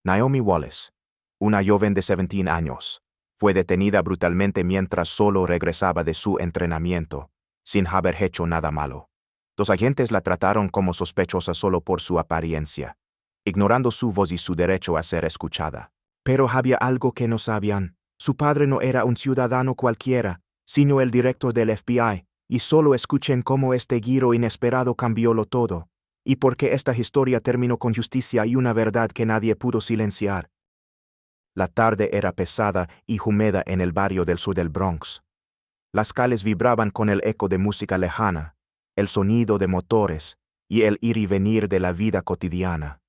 Naomi Wallace, una joven de 17 años, fue detenida brutalmente mientras solo regresaba de su entrenamiento, sin haber hecho nada malo. Los agentes la trataron como sospechosa solo por su apariencia, ignorando su voz y su derecho a ser escuchada. Pero había algo que no sabían. Su padre no era un ciudadano cualquiera, sino el director del FBI, y solo escuchen cómo este giro inesperado cambiólo todo, y por qué esta historia terminó con justicia y una verdad que nadie pudo silenciar. La tarde era pesada y húmeda en el barrio del sur del Bronx. Las calles vibraban con el eco de música lejana, el sonido de motores y el ir y venir de la vida cotidiana.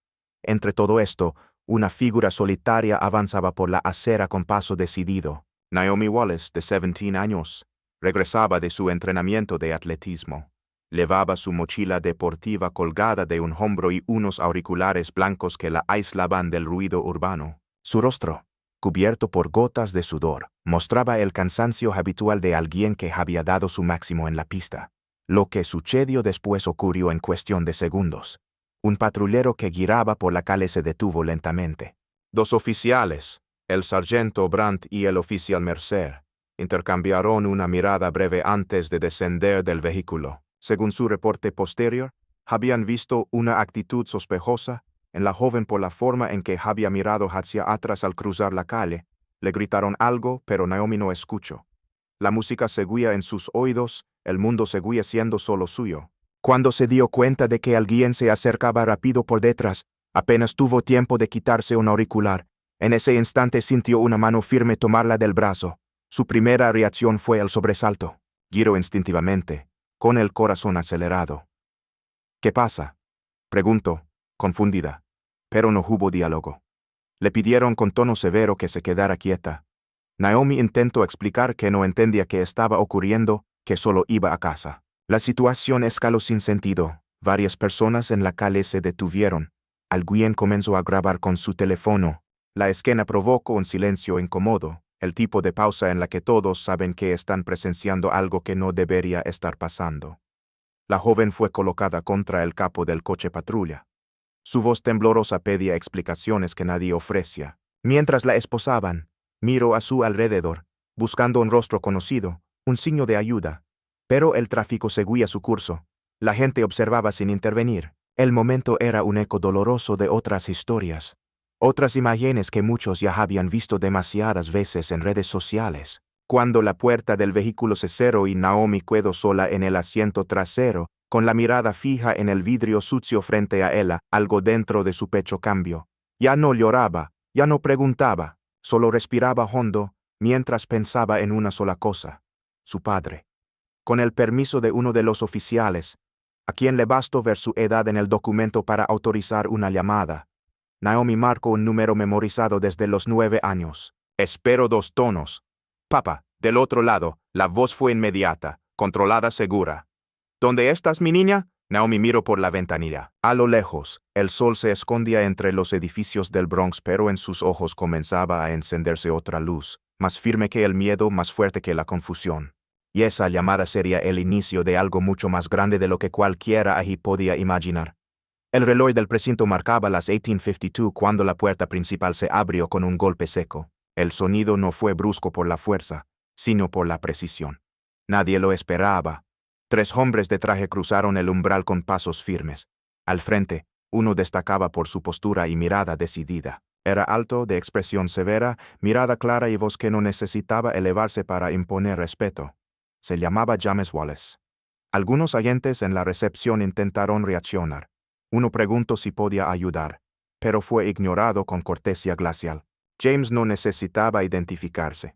Entre todo esto, una figura solitaria avanzaba por la acera con paso decidido. Naomi Wallace, de 17 años, regresaba de su entrenamiento de atletismo. Llevaba su mochila deportiva colgada de un hombro y unos auriculares blancos que la aislaban del ruido urbano. Su rostro, cubierto por gotas de sudor, mostraba el cansancio habitual de alguien que había dado su máximo en la pista. Lo que sucedió después ocurrió en cuestión de segundos. Un patrullero que giraba por la calle se detuvo lentamente. Dos oficiales, el sargento Brandt y el oficial Mercer, intercambiaron una mirada breve antes de descender del vehículo. Según su reporte posterior, habían visto una actitud sospechosa en la joven por la forma en que había mirado hacia atrás al cruzar la calle. Le gritaron algo, pero Naomi no escuchó. La música seguía en sus oídos, el mundo seguía siendo solo suyo. Cuando se dio cuenta de que alguien se acercaba rápido por detrás, apenas tuvo tiempo de quitarse un auricular. En ese instante sintió una mano firme tomarla del brazo. Su primera reacción fue el sobresalto. Giró instintivamente, con el corazón acelerado. ¿Qué pasa?, preguntó, confundida. Pero no hubo diálogo. Le pidieron con tono severo que se quedara quieta. Naomi intentó explicar que no entendía qué estaba ocurriendo, que solo iba a casa. La situación escaló sin sentido. Varias personas en la calle se detuvieron. Alguien comenzó a grabar con su teléfono. La escena provocó un silencio incómodo, el tipo de pausa en la que todos saben que están presenciando algo que no debería estar pasando. La joven fue colocada contra el capó del coche patrulla. Su voz temblorosa pedía explicaciones que nadie ofrecía. Mientras la esposaban, miró a su alrededor, buscando un rostro conocido, un signo de ayuda. Pero el tráfico seguía su curso. La gente observaba sin intervenir. El momento era un eco doloroso de otras historias. Otras imágenes que muchos ya habían visto demasiadas veces en redes sociales. Cuando la puerta del vehículo se cerró y Naomi quedó sola en el asiento trasero, con la mirada fija en el vidrio sucio frente a ella, algo dentro de su pecho cambió. Ya no lloraba, ya no preguntaba, solo respiraba hondo, mientras pensaba en una sola cosa: su padre. Con el permiso de uno de los oficiales, a quien le bastó ver su edad en el documento para autorizar una llamada, Naomi marcó un número memorizado desde los 9 años. Espero 2 tonos. Papá, del otro lado, la voz fue inmediata, controlada, segura. ¿Dónde estás, mi niña? Naomi miró por la ventanilla. A lo lejos, el sol se escondía entre los edificios del Bronx, pero en sus ojos comenzaba a encenderse otra luz, más firme que el miedo, más fuerte que la confusión. Y esa llamada sería el inicio de algo mucho más grande de lo que cualquiera allí podía imaginar. El reloj del precinto marcaba las 18:52 cuando la puerta principal se abrió con un golpe seco. El sonido no fue brusco por la fuerza, sino por la precisión. Nadie lo esperaba. 3 hombres de traje cruzaron el umbral con pasos firmes. Al frente, uno destacaba por su postura y mirada decidida. Era alto, de expresión severa, mirada clara y voz que no necesitaba elevarse para imponer respeto. Se llamaba James Wallace. Algunos agentes en la recepción intentaron reaccionar. Uno preguntó si podía ayudar, pero fue ignorado con cortesía glacial. James no necesitaba identificarse.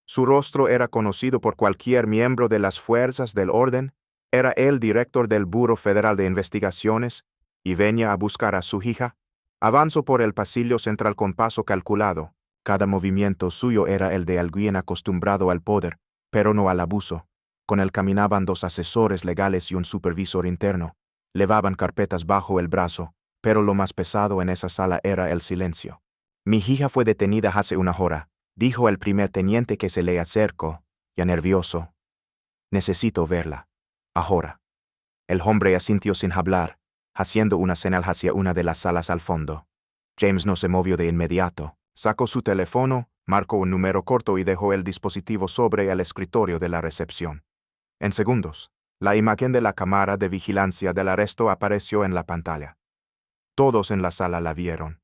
Su rostro era conocido por cualquier miembro de las fuerzas del orden. Era el director del Buró Federal de Investigaciones y venía a buscar a su hija. Avanzó por el pasillo central con paso calculado. Cada movimiento suyo era el de alguien acostumbrado al poder, pero no al abuso. Con él caminaban 2 asesores legales y un supervisor interno. Llevaban carpetas bajo el brazo, pero lo más pesado en esa sala era el silencio. Mi hija fue detenida hace 1 hora, dijo el primer teniente que se le acercó, ya nervioso. Necesito verla. Ahora. El hombre asintió sin hablar, haciendo una señal hacia una de las salas al fondo. James no se movió de inmediato. Sacó su teléfono, marcó un número corto y dejó el dispositivo sobre el escritorio de la recepción. En segundos, la imagen de la cámara de vigilancia del arresto apareció en la pantalla. Todos en la sala la vieron.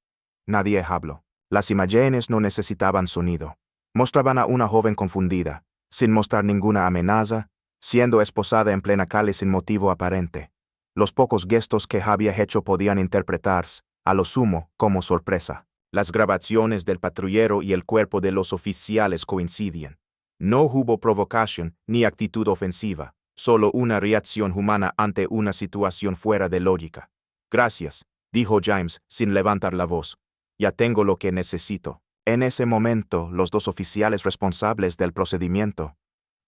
Nadie habló. Las imágenes no necesitaban sonido. Mostraban a una joven confundida, sin mostrar ninguna amenaza, siendo esposada en plena calle sin motivo aparente. Los pocos gestos que había hecho podían interpretarse, a lo sumo, como sorpresa. Las grabaciones del patrullero y el cuerpo de los oficiales coincidían. No hubo provocación ni actitud ofensiva, solo una reacción humana ante una situación fuera de lógica. Gracias, dijo James, sin levantar la voz. Ya tengo lo que necesito. En ese momento, los dos oficiales responsables del procedimiento,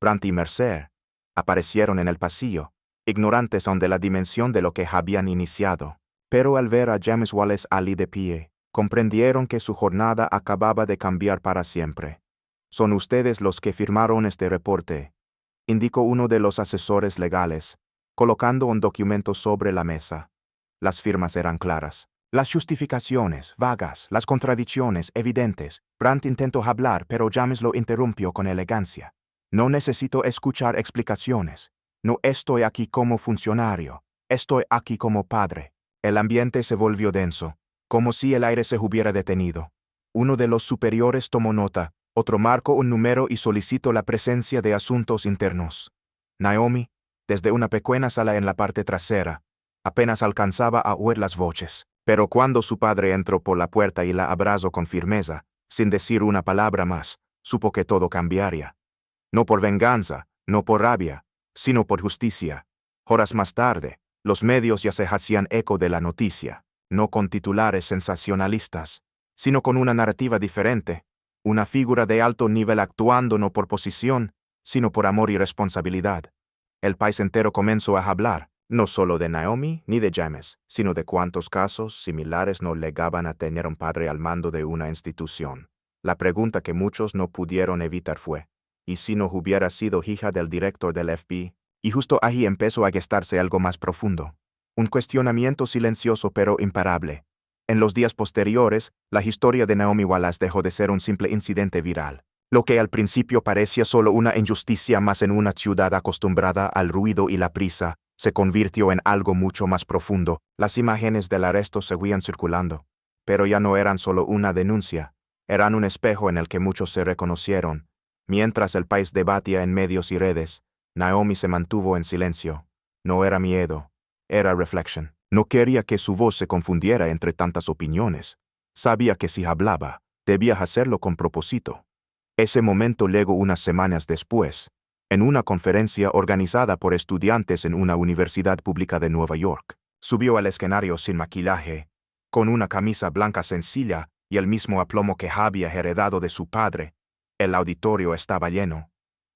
Brandt y Mercer, aparecieron en el pasillo, ignorantes aún de la dimensión de lo que habían iniciado. Pero al ver a James Wallace allí de pie, comprendieron que su jornada acababa de cambiar para siempre. «Son ustedes los que firmaron este reporte», indicó uno de los asesores legales, colocando un documento sobre la mesa. Las firmas eran claras. Las justificaciones, vagas, las contradicciones, evidentes. Brandt intentó hablar, pero James lo interrumpió con elegancia. «No necesito escuchar explicaciones. No estoy aquí como funcionario. Estoy aquí como padre». El ambiente se volvió denso, como si el aire se hubiera detenido. Uno de los superiores tomó nota, otro marcó un número y solicitó la presencia de asuntos internos. Naomi, desde una pequeña sala en la parte trasera, apenas alcanzaba a oír las voces. Pero cuando su padre entró por la puerta y la abrazó con firmeza, sin decir una palabra más, supo que todo cambiaría. No por venganza, no por rabia, sino por justicia. Horas más tarde, los medios ya se hacían eco de la noticia, no con titulares sensacionalistas, sino con una narrativa diferente, una figura de alto nivel actuando no por posición, sino por amor y responsabilidad. El país entero comenzó a hablar, no solo de Naomi ni de James, sino de cuántos casos similares no llegaban a tener un padre al mando de una institución. La pregunta que muchos no pudieron evitar fue, ¿y si no hubiera sido hija del director del FBI? Y justo ahí empezó a gestarse algo más profundo. Un cuestionamiento silencioso pero imparable. En los días posteriores, la historia de Naomi Wallace dejó de ser un simple incidente viral. Lo que al principio parecía solo una injusticia más en una ciudad acostumbrada al ruido y la prisa, se convirtió en algo mucho más profundo. Las imágenes del arresto seguían circulando, pero ya no eran solo una denuncia, eran un espejo en el que muchos se reconocieron. Mientras el país debatía en medios y redes, Naomi se mantuvo en silencio. No era miedo, era reflexión. No quería que su voz se confundiera entre tantas opiniones. Sabía que si hablaba, debía hacerlo con propósito. Ese momento llegó unas semanas después, en una conferencia organizada por estudiantes en una universidad pública de Nueva York. Subió al escenario sin maquillaje, con una camisa blanca sencilla y el mismo aplomo que había heredado de su padre. El auditorio estaba lleno.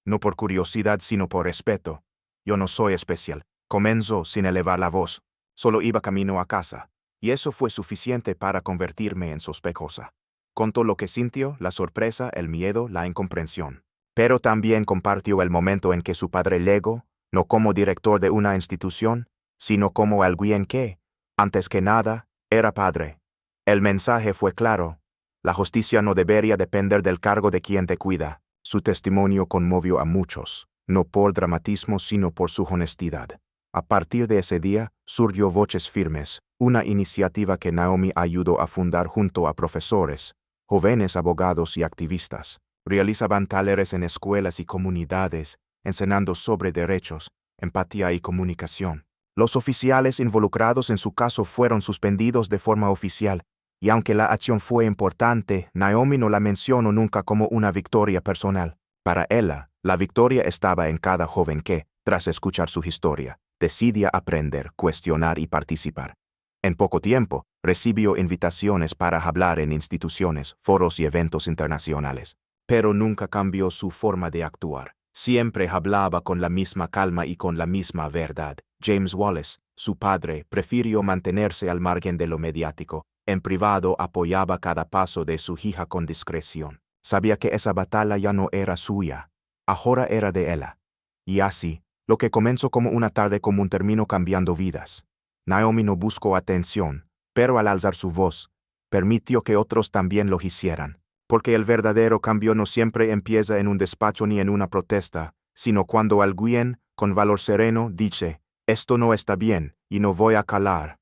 No por curiosidad sino por respeto. «Yo no soy especial», comenzó sin elevar la voz. «Solo iba camino a casa, y eso fue suficiente para convertirme en sospechosa». Contó lo que sintió, la sorpresa, el miedo, la incomprensión. Pero también compartió el momento en que su padre llegó, no como director de una institución, sino como alguien que, antes que nada, era padre. El mensaje fue claro. La justicia no debería depender del cargo de quien te cuida. Su testimonio conmovió a muchos, no por dramatismo sino por su honestidad. A partir de ese día, surgió Voces Firmes, una iniciativa que Naomi ayudó a fundar junto a profesores, jóvenes abogados y activistas. Realizaban talleres en escuelas y comunidades, enseñando sobre derechos, empatía y comunicación. Los oficiales involucrados en su caso fueron suspendidos de forma oficial, y aunque la acción fue importante, Naomi no la mencionó nunca como una victoria personal. Para ella, la victoria estaba en cada joven que, tras escuchar su historia, decidía aprender, cuestionar y participar. En poco tiempo, recibió invitaciones para hablar en instituciones, foros y eventos internacionales. Pero nunca cambió su forma de actuar. Siempre hablaba con la misma calma y con la misma verdad. James Wallace, su padre, prefirió mantenerse al margen de lo mediático. En privado apoyaba cada paso de su hija con discreción. Sabía que esa batalla ya no era suya, ahora era de ella. Y así, lo que comenzó como una tarde común terminó cambiando vidas. Naomi no buscó atención, pero al alzar su voz, permitió que otros también lo hicieran. Porque el verdadero cambio no siempre empieza en un despacho ni en una protesta, sino cuando alguien, con valor sereno, dice, esto no está bien, y no voy a calar.